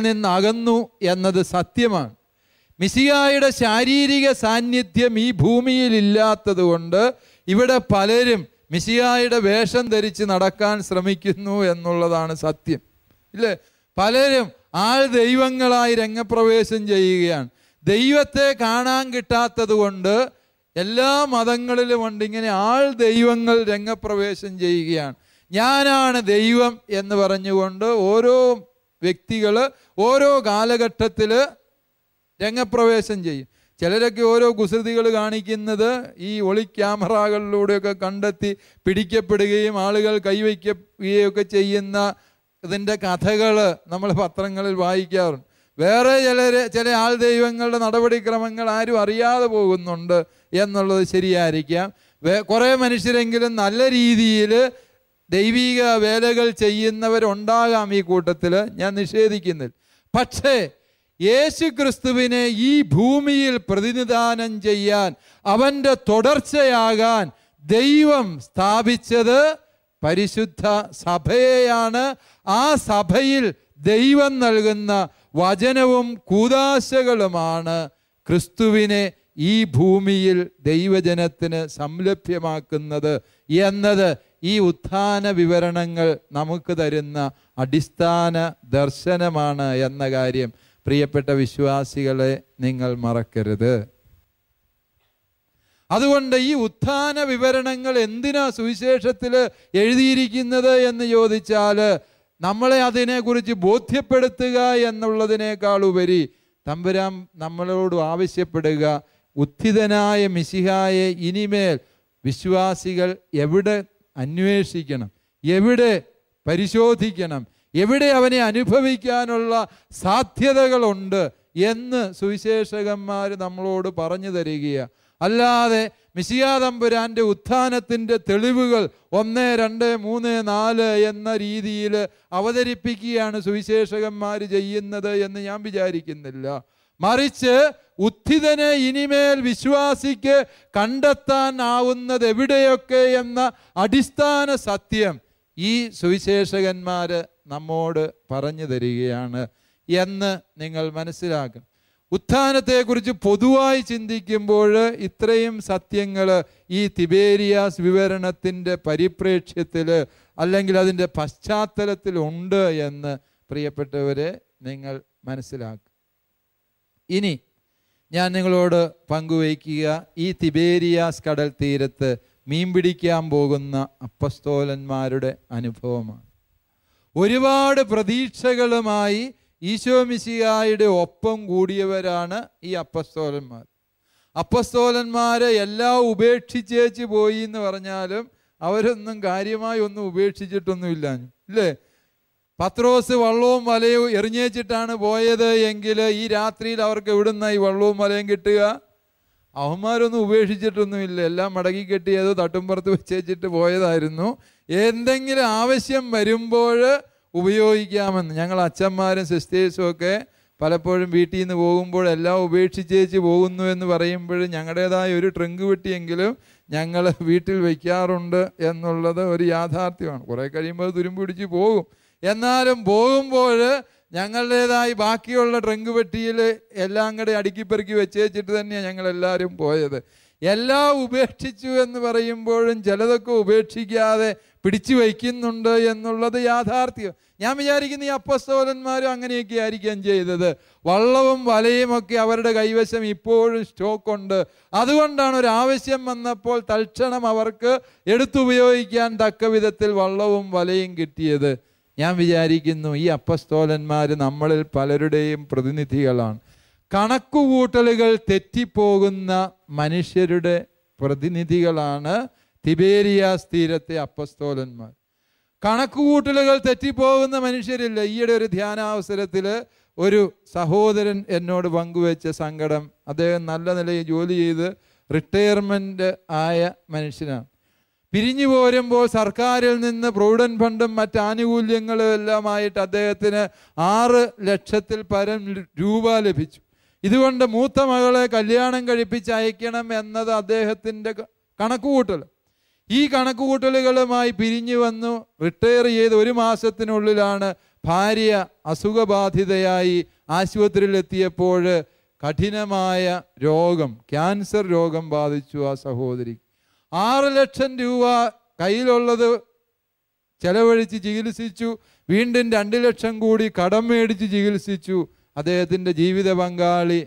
നിന്നകന്നു എന്നത് സത്യമാണ്. മിശിഹായുടെ ശാരീരിക സാന്നിധ്യം ഈ ഭൂമിയിൽ ഇല്ലാത്തത് കൊണ്ട് ഇവിടെ പലരും മിശിഹായുടെ വേഷം ധരിച്ച് നടക്കാൻ ശ്രമിക്കുന്നു എന്നുള്ളതാണ് സത്യം, ഇല്ലേ? പലരും ആൾ ദൈവങ്ങളായി രംഗപ്രവേശം ചെയ്യുകയാണ്. ദൈവത്തെ കാണാൻ കിട്ടാത്തത് കൊണ്ട് എല്ലാ മതങ്ങളിലും ഉണ്ട് ഇങ്ങനെ ആൾ ദൈവങ്ങൾ രംഗപ്രവേശം ചെയ്യുകയാണ്. ഞാനാണ് ദൈവം എന്ന് പറഞ്ഞുകൊണ്ട് ഓരോ വ്യക്തികൾ ഓരോ കാലഘട്ടത്തിൽ രംഗപ്രവേശം ചെയ്യും. ചിലരൊക്കെ ഓരോ കുസൃതികൾ കാണിക്കുന്നത് ഈ ഒളി ക്യാമറകളിലൂടെയൊക്കെ കണ്ടെത്തി പിടിക്കപ്പെടുകയും ആളുകൾ കൈവയ്ക്കുകയൊക്കെ ചെയ്യുന്ന ഇതിൻ്റെ കഥകൾ നമ്മൾ പത്രങ്ങളിൽ വായിക്കാറുണ്ട്. വേറെ ചില ആൾ ദൈവങ്ങളുടെ നടപടിക്രമങ്ങൾ ആരും അറിയാതെ പോകുന്നുണ്ട് എന്നുള്ളത് ശരിയായിരിക്കാം. കുറേ മനുഷ്യരെങ്കിലും നല്ല രീതിയിൽ ദൈവിക വേലകൾ ചെയ്യുന്നവരുണ്ടാകാം ഈ കൂട്ടത്തിൽ, ഞാൻ നിഷേധിക്കുന്നില്ല. പക്ഷേ യേശു ക്രിസ്തുവിനെ ഈ ഭൂമിയിൽ പ്രതിനിധാനം ചെയ്യാൻ, അവൻ്റെ തുടർച്ചയാകാൻ ദൈവം സ്ഥാപിച്ചത് പരിശുദ്ധ സഭയെയാണ്. ആ സഭയിൽ ദൈവം നൽകുന്ന വചനവും കൂദാശകളുമാണ് ക്രിസ്തുവിനെ ഈ ഭൂമിയിൽ ദൈവജനത്തിന് സംലഭ്യമാക്കുന്നത് എന്നത് ഈ ഉത്ഥാന വിവരണങ്ങൾ നമുക്ക് തരുന്ന അടിസ്ഥാന ദർശനമാണ് എന്ന കാര്യം പ്രിയപ്പെട്ട വിശ്വാസികളെ നിങ്ങൾ മറക്കരുത്. അതുകൊണ്ട് ഈ ഉത്ഥാന വിവരണങ്ങൾ എന്തിനാ സുവിശേഷത്തിൽ എഴുതിയിരിക്കുന്നത് എന്ന് ചോദിച്ചാൽ, നമ്മളെ അതിനെക്കുറിച്ച് ബോധ്യപ്പെടുത്തുക എന്നുള്ളതിനേക്കാൾ ഉപരി തമ്പുരാൻ നമ്മളോട് ആവശ്യപ്പെടുക, ഉത്ഥിതനായ മിശിഹായെ ഇനിമേൽ വിശ്വാസികൾ എവിടെ അന്വേഷിക്കണം, എവിടെ പരിശോധിക്കണം, എവിടെ അവനെ അനുഭവിക്കാനുള്ള സാധ്യതകളുണ്ട് എന്ന് സുവിശേഷകന്മാർ നമ്മളോട് പറഞ്ഞു തരികയാണ്. അല്ലാതെ മിശിഹാ തമ്പുരാൻ്റെ ഉത്ഥാനത്തിൻ്റെ തെളിവുകൾ 1, 2, 3, 4 എന്ന രീതിയിൽ അവതരിപ്പിക്കുകയാണ് സുവിശേഷകന്മാർ ചെയ്യുന്നത് എന്ന് ഞാൻ വിചാരിക്കുന്നില്ല. മറിച്ച് ഉത്ഥിതനെ ഇനിമേൽ വിശ്വാസിക്ക് കണ്ടെത്താൻ ആവുന്നത് എവിടെയൊക്കെ എന്ന അടിസ്ഥാന സത്യം ഈ സുവിശേഷകന്മാർ നമ്മോട് പറഞ്ഞു തരികയാണ് എന്ന് നിങ്ങൾ മനസ്സിലാക്കണം. ഉത്ഥാനത്തെക്കുറിച്ച് പൊതുവായി ചിന്തിക്കുമ്പോൾ ഇത്രയും സത്യങ്ങൾ ഈ തിബേരിയാസ് വിവരണത്തിൻ്റെ പരിപ്രേക്ഷ്യത്തിൽ അല്ലെങ്കിൽ അതിൻ്റെ പശ്ചാത്തലത്തിലുണ്ട് എന്ന് പ്രിയപ്പെട്ടവരെ നിങ്ങൾ മനസ്സിലാക്കുക. ഇനി ഞാൻ നിങ്ങളോട് പങ്കുവയ്ക്കുക ഈ തിബേരിയാസ് കടൽ തീരത്ത് മീൻ പിടിക്കാൻ പോകുന്ന അപ്പസ്തോലന്മാരുടെ അനുഭവമാണ്. ഒരുപാട് പ്രതീക്ഷകളുമായി ഈശോ മിശിഹായുടെ ഒപ്പം കൂടിയവരാണ് ഈ അപ്പസ്തോലന്മാർ. അപ്പസ്തോലന്മാരെ എല്ലാം ഉപേക്ഷിച്ചേച്ച് പോയി എന്ന് പറഞ്ഞാലും അവരൊന്നും കാര്യമായി ഒന്നും ഉപേക്ഷിച്ചിട്ടൊന്നുമില്ല, ഇല്ലേ? പത്രോസ് വള്ളവും വലയും എറിഞ്ഞേച്ചിട്ടാണ് പോയത് എങ്കിൽ ഈ രാത്രിയിൽ അവർക്ക് എവിടുന്ന ഈ വള്ളവും വലയും കിട്ടുക? അവന്മാരൊന്നും ഉപേക്ഷിച്ചിട്ടൊന്നുമില്ല, എല്ലാം മടക്കി കെട്ടി ഏതോ തട്ടുംപുറത്ത് വെച്ചേച്ചിട്ട് പോയതായിരുന്നു. എന്തെങ്കിലും ആവശ്യം വരുമ്പോൾ ഉപയോഗിക്കാമെന്ന്. ഞങ്ങൾ അച്ഛന്മാരും സിസ്റ്റേഴ്സും ഒക്കെ പലപ്പോഴും വീട്ടിൽ നിന്ന് പോകുമ്പോൾ എല്ലാം ഉപേക്ഷിച്ചേച്ച് പോകുന്നു എന്ന് പറയുമ്പോൾ ഞങ്ങളുടേതായ ഒരു ട്രങ്ക് പെട്ടിയെങ്കിലും ഞങ്ങൾ വീട്ടിൽ വയ്ക്കാറുണ്ട് എന്നുള്ളത് ഒരു യാഥാർത്ഥ്യമാണ്. കുറേ കഴിയുമ്പോൾ തുരുമ്പ് പിടിച്ച് പോകും. എന്നാലും പോകുമ്പോൾ ഞങ്ങളുടേതായി ബാക്കിയുള്ള ട്രങ്ക് പെട്ടിയിൽ എല്ലാം കൂടെ അടുക്കിപ്പെറുക്കി വെച്ചേച്ചിട്ട് തന്നെയാണ് ഞങ്ങളെല്ലാവരും പോയത്. എല്ലാം ഉപേക്ഷിച്ചു എന്ന് പറയുമ്പോഴും ചിലതൊക്കെ ഉപേക്ഷിക്കാതെ പിടിച്ചു വയ്ക്കുന്നുണ്ട് എന്നുള്ളത് യാഥാർത്ഥ്യം. ഞാൻ വിചാരിക്കുന്ന ഈ അപ്പസ്തോലന്മാരും അങ്ങനെയൊക്കെ ആയിരിക്കാം ചെയ്തത്. വള്ളവും വലയും ഒക്കെ അവരുടെ കൈവശം ഇപ്പോഴും സ്റ്റോക്കുണ്ട്. അതുകൊണ്ടാണ് ഒരു ആവശ്യം വന്നപ്പോൾ തൽക്ഷണം അവർക്ക് എടുത്തുപയോഗിക്കാൻ തക്ക വിധത്തിൽ വള്ളവും വലയും കിട്ടിയത്. ഞാൻ വിചാരിക്കുന്നു ഈ അപ്പസ്തോലന്മാർ നമ്മളിൽ പലരുടെയും പ്രതിനിധികളാണ്. കണക്കുകൂട്ടലുകൾ തെറ്റിപ്പോകുന്ന മനുഷ്യരുടെ പ്രതിനിധികളാണ് തിബേരിയാസ് തീരത്തെ അപ്പസ്തോലന്മാർ. കണക്കുകൂട്ടലുകൾ തെറ്റിപ്പോകുന്ന മനുഷ്യരില്ല. ഈയിടെ ഒരു ധ്യാനാവസരത്തിൽ ഒരു സഹോദരൻ എന്നോട് പങ്കുവെച്ച സങ്കടം, അദ്ദേഹം നല്ല നിലയിൽ ജോലി ചെയ്ത് റിട്ടയർമെൻ്റ് ആയ മനുഷ്യനാണ്. പിരിഞ്ഞു പോരുമ്പോൾ സർക്കാരിൽ നിന്ന് പ്രൊവിഡൻറ്റ് ഫണ്ടും മറ്റ് ആനുകൂല്യങ്ങളും എല്ലാമായിട്ട് അദ്ദേഹത്തിന് 6 ലക്ഷത്തിൽ പരം രൂപ ലഭിച്ചു. ഇതുകൊണ്ട് മൂത്ത മകളെ കല്യാണം കഴിപ്പിച്ച് അയക്കണം എന്നത് അദ്ദേഹത്തിൻ്റെ കണക്കുകൂട്ടൽ. ഈ കണക്കുകൂട്ടലുകളുമായി പിരിഞ്ഞു വന്നു. റിട്ടയർ ചെയ്ത് 1 മാസത്തിനുള്ളിലാണ് ഭാര്യ അസുഖബാധിതയായി ആശുപത്രിയിലെത്തിയപ്പോൾ കഠിനമായ രോഗം, ക്യാൻസർ രോഗം ബാധിച്ചു ആ സഹോദരി. 6 ലക്ഷം രൂപ കയ്യിലുള്ളത് ചെലവഴിച്ച് ചികിത്സിച്ചു. വീണ്ടും 2 ലക്ഷം കൂടി കടം മേടിച്ച് ചികിത്സിച്ചു. അദ്ദേഹത്തിൻ്റെ ജീവിത പങ്കാളി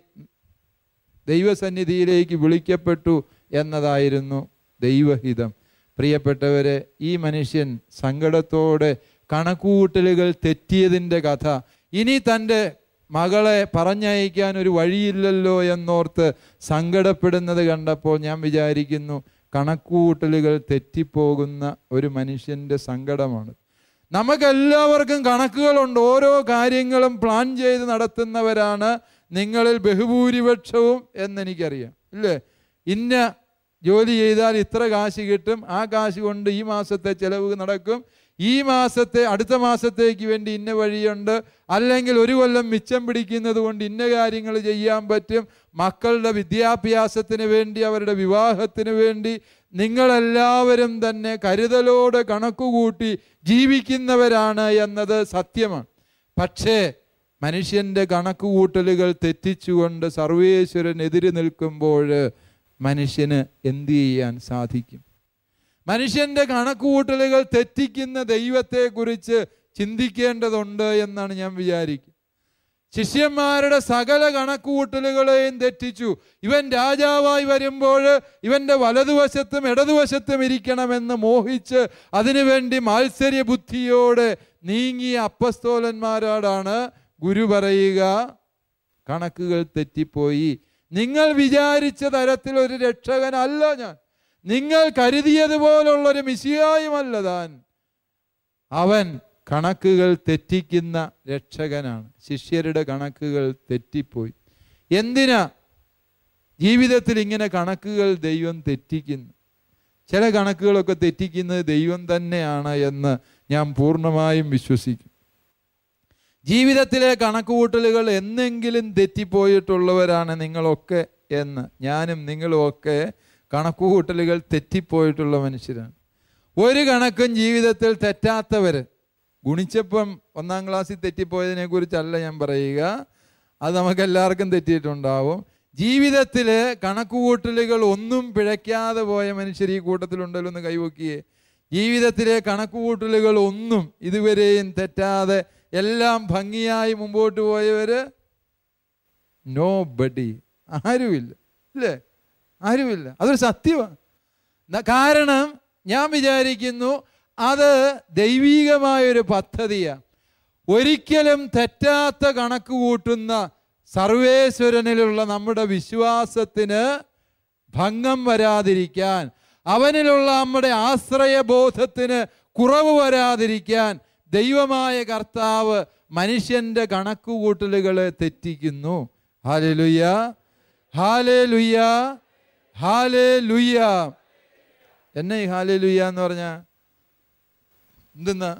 ദൈവസന്നിധിയിലേക്ക് വിളിക്കപ്പെട്ടു എന്നതായിരുന്നു ദൈവഹിതം. പ്രിയപ്പെട്ടവരെ, ഈ മനുഷ്യൻ സങ്കടത്തോടെ കണക്കുകൂട്ടലുകൾ തെറ്റിയതിൻ്റെ കഥ, ഇനി തൻ്റെ മകളെ പറഞ്ഞയക്കാൻ ഒരു വഴിയില്ലല്ലോ എന്നോർത്ത് സങ്കടപ്പെടുന്നത് കണ്ടപ്പോൾ ഞാൻ വിചാരിക്കുന്നു, കണക്കുകൂട്ടലുകൾ തെറ്റിപ്പോകുന്ന ഒരു മനുഷ്യൻ്റെ സങ്കടമാണ്. നമുക്കെല്ലാവർക്കും കണക്കുകളുണ്ട്. ഓരോ കാര്യങ്ങളും പ്ലാൻ ചെയ്ത് നടത്തുന്നവരാണ് നിങ്ങളിൽ ബഹുഭൂരിപക്ഷവും എന്നെനിക്കറിയാം, ഇല്ലേ? ഇന്ന ജോലി ചെയ്താൽ ഇത്ര കാശ് കിട്ടും, ആ കാശ് കൊണ്ട് ഈ മാസത്തെ ചിലവ് നടക്കും, ഈ മാസത്തെ അടുത്ത മാസത്തേക്ക് വേണ്ടി ഇന്ന വഴിയുണ്ട്, അല്ലെങ്കിൽ ഒരു കൊല്ലം മിച്ചം പിടിക്കുന്നത് കൊണ്ട് ഇന്ന കാര്യങ്ങൾ ചെയ്യാൻ പറ്റും, മക്കളുടെ വിദ്യാഭ്യാസത്തിന് വേണ്ടി, അവരുടെ വിവാഹത്തിന് വേണ്ടി നിങ്ങളെല്ലാവരും തന്നെ കരുതലോടെ കണക്കുകൂട്ടി ജീവിക്കുന്നവരാണ് എന്നത് സത്യമാണ്. പക്ഷേ മനുഷ്യൻ്റെ കണക്കുകൂട്ടലുകൾ തെറ്റിച്ചുകൊണ്ട് സർവേശ്വരനെതിരെ നിൽക്കുമ്പോൾ മനുഷ്യന് എന്തു ചെയ്യാൻ സാധിക്കും? മനുഷ്യൻ്റെ കണക്കുകൂട്ടലുകൾ തെറ്റിക്കുന്ന ദൈവത്തെക്കുറിച്ച് ചിന്തിക്കേണ്ടതുണ്ട് എന്നാണ് ഞാൻ വിചാരിക്കുന്നത്. ശിഷ്യന്മാരുടെ സകല കണക്കുകൂട്ടലുകളെയും തെറ്റിച്ചു. ഇവൻ രാജാവായി വരുമ്പോൾ ഇവൻ്റെ വലതുവശത്തും ഇടതുവശത്തും ഇരിക്കണമെന്ന് മോഹിച്ച് അതിനുവേണ്ടി മാത്സര്യ ബുദ്ധിയോടെ നീങ്ങിയ അപ്പസ്തോലന്മാരോടാണ് ഗുരു പറയുക, കണക്കുകൾ തെറ്റിപ്പോയി. നിങ്ങൾ വിചാരിച്ച തരത്തിലൊരു രക്ഷകനല്ല ഞാൻ, നിങ്ങൾ കരുതിയതുപോലുള്ളൊരു മിശിഹായുമല്ല താൻ. അവൻ കണക്കുകൾ തെറ്റിക്കുന്ന രക്ഷകനാണ്. ശിഷ്യരുടെ കണക്കുകൾ തെറ്റിപ്പോയി. എന്തിനാ ജീവിതത്തിൽ ഇങ്ങനെ കണക്കുകൾ ദൈവം തെറ്റിക്കുന്നു? ചില കണക്കുകളൊക്കെ തെറ്റിക്കുന്നത് ദൈവം തന്നെയാണ് എന്ന് ഞാൻ പൂർണ്ണമായും വിശ്വസിക്കും. ജീവിതത്തിലെ കണക്കുകൂട്ടലുകൾ എന്നെങ്കിലും തെറ്റിപ്പോയിട്ടുള്ളവരാണ് നിങ്ങളൊക്കെ എന്ന് ഞാനും നിങ്ങളും ഒക്കെ കണക്കുകൂട്ടലുകൾ തെറ്റിപ്പോയിട്ടുള്ള മനുഷ്യരാണ്. ഒരു കണക്കും ജീവിതത്തിൽ തെറ്റാത്തവർ, ഗുണിച്ചപ്പം 1-ാം ക്ലാസ്സിൽ തെറ്റിപ്പോയതിനെ കുറിച്ചല്ല ഞാൻ പറയുക, അത് നമുക്കെല്ലാവർക്കും തെറ്റിയിട്ടുണ്ടാവും. ജീവിതത്തിൽ കണക്കുകൂട്ടലുകൾ ഒന്നും പിഴയ്ക്കാതെ പോയ മനുഷ്യർ ഈ കൂട്ടത്തിലുണ്ടല്ലോ എന്ന് കൈവക്കിയേ. ജീവിതത്തിലെ കണക്കുകൂട്ടലുകൾ ഒന്നും ഇതുവരെയും തെറ്റാതെ എല്ലാം ഭംഗിയായി മുമ്പോട്ട് പോയവർ നോ ബഡി, ആരുമില്ല, ഇല്ലേ? ആരുമില്ല. അതൊരു സത്യമാണ്. കാരണം ഞാൻ വിചാരിക്കുന്നു അത് ദൈവീകമായൊരു പദ്ധതിയാണ്. ഒരിക്കലും തെറ്റാത്ത കണക്ക് കൂട്ടുന്ന സർവേശ്വരനിലുള്ള നമ്മുടെ വിശ്വാസത്തിന് ഭംഗം വരാതിരിക്കാൻ, അവനിലുള്ള നമ്മുടെ ആശ്രയബോധത്തിന് കുറവ് വരാതിരിക്കാൻ ദൈവമായ കർത്താവ് മനുഷ്യൻ്റെ കണക്കുകൂട്ടലുകളെ തെറ്റിക്കുന്നു. Hallelujah, hallelujah, hallelujah. എന്നെ ഈ ഹല്ലേലൂയ എന്ന് പറഞ്ഞാൽ എന്തെന്നാ?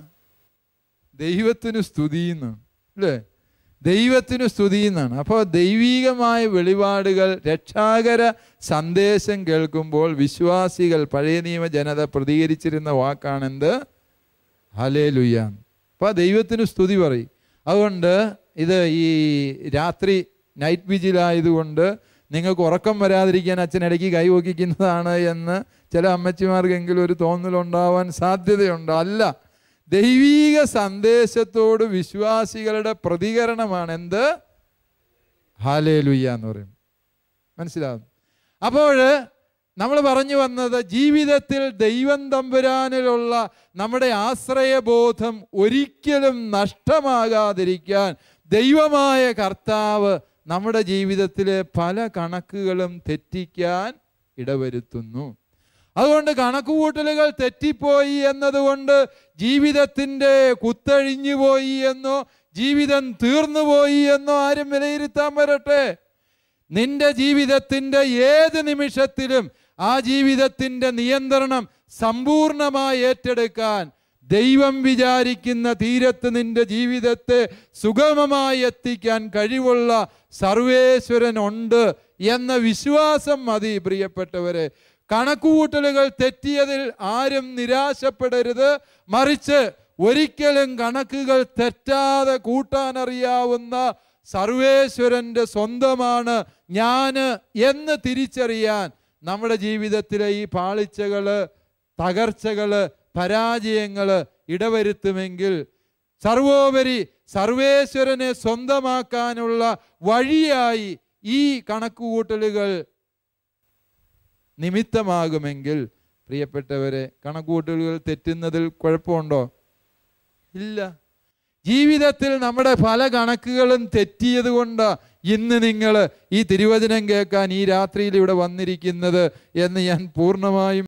ദൈവത്തിന് സ്തുതിയെന്നാണ്, അല്ലേ? ദൈവത്തിന് സ്തുതിയെന്നാണ്. അപ്പോൾ ദൈവീകമായ വെളിപാടുകൾ, രക്ഷാകര സന്ദേശം കേൾക്കുമ്പോൾ വിശ്വാസികൾ, പഴയ നിയമ ജനത പ്രതികരിച്ചിരുന്ന വാക്കാണെന്ത്? ഹല്ലേലൂയ. അപ്പോൾ ദൈവത്തിന് സ്തുതി പറയും. അതുകൊണ്ട് ഇത് ഈ രാത്രി നൈറ്റ് വിജിലായതുകൊണ്ട് നിങ്ങൾക്ക് ഉറക്കം വരാതിരിക്കാൻ അച്ഛൻ ഇടയ്ക്ക് കൈവക്കിക്കുന്നതാണ് എന്ന് ചില അമ്മച്ചിമാർക്കെങ്കിലും ഒരു തോന്നലുണ്ടാവാൻ സാധ്യതയുണ്ട്. അല്ല, ദൈവീക സന്ദേശത്തോട് വിശ്വാസികളുടെ പ്രതികരണമാണ് എന്ത്? ഹല്ലേലൂയ എന്ന് പറയും. മനസ്സിലാവും? അപ്പോൾ നമ്മൾ പറഞ്ഞു വന്നത്, ജീവിതത്തിൽ ദൈവം തമ്പുരാനിലുള്ള നമ്മുടെ ആശ്രയബോധം ഒരിക്കലും നഷ്ടമാകാതിരിക്കാൻ ദൈവമായ കർത്താവ് നമ്മുടെ ജീവിതത്തിലെ പല കണക്കുകളും തെറ്റിക്കാൻ ഇടവരുത്തുന്നു. അതുകൊണ്ട് കണക്കുകൂട്ടലുകൾ തെറ്റിപ്പോയി എന്നതുകൊണ്ട് ജീവിതത്തിൻ്റെ കുത്തഴിഞ്ഞു പോയി എന്നോ ജീവിതം തീർന്നുപോയി എന്നോ ആരും വിലയിരുത്താൻ വരട്ടെ. നിന്റെ ജീവിതത്തിൻ്റെ ഏത് നിമിഷത്തിലും ആ ജീവിതത്തിൻ്റെ നിയന്ത്രണം സമ്പൂർണമായി ഏറ്റെടുക്കാൻ ദൈവം വിചാരിക്കുന്ന തീരത്ത് നിന്റെ ജീവിതത്തെ സുഗമമായി എത്തിക്കാൻ കഴിവുള്ള സർവേശ്വരനുണ്ട് എന്ന വിശ്വാസം മതി. പ്രിയപ്പെട്ടവരെ, കണക്കുകൂട്ടലുകൾ തെറ്റിയതിൽ ആരും നിരാശപ്പെടരുത്. മറിച്ച് ഒരിക്കലും കണക്കുകൾ തെറ്റാതെ കൂട്ടാനറിയാവുന്ന സർവേശ്വരൻ്റെ സ്വന്തമാണ് ഞാൻ എന്ന് തിരിച്ചറിയാൻ നമ്മുടെ ജീവിതത്തിലെ ഈ പാളിച്ചകൾ, തകർച്ചകൾ, പരാജയങ്ങൾ ഇടവരുത്തുമെങ്കിൽ സർവോപരി സർവേശ്വരനെ സ്വന്തമാക്കാനുള്ള വഴിയായി ഈ കണക്കുകൂട്ടലുകൾ നിമിത്തമാകുമെങ്കിൽ, പ്രിയപ്പെട്ടവരെ, കണക്കുകൂട്ടലുകൾ തെറ്റുന്നതിൽ കുഴപ്പമുണ്ടോ? ഇല്ല. ജീവിതത്തിൽ നമ്മുടെ പല കണക്കുകളും തെറ്റിയത് കൊണ്ട് ഇന്ന് നിങ്ങൾ ഈ തിരുവചനം കേൾക്കാൻ ഈ രാത്രിയിൽ ഇവിടെ വന്നിരിക്കുന്നത് എന്ന് ഞാൻ പൂർണ്ണമായും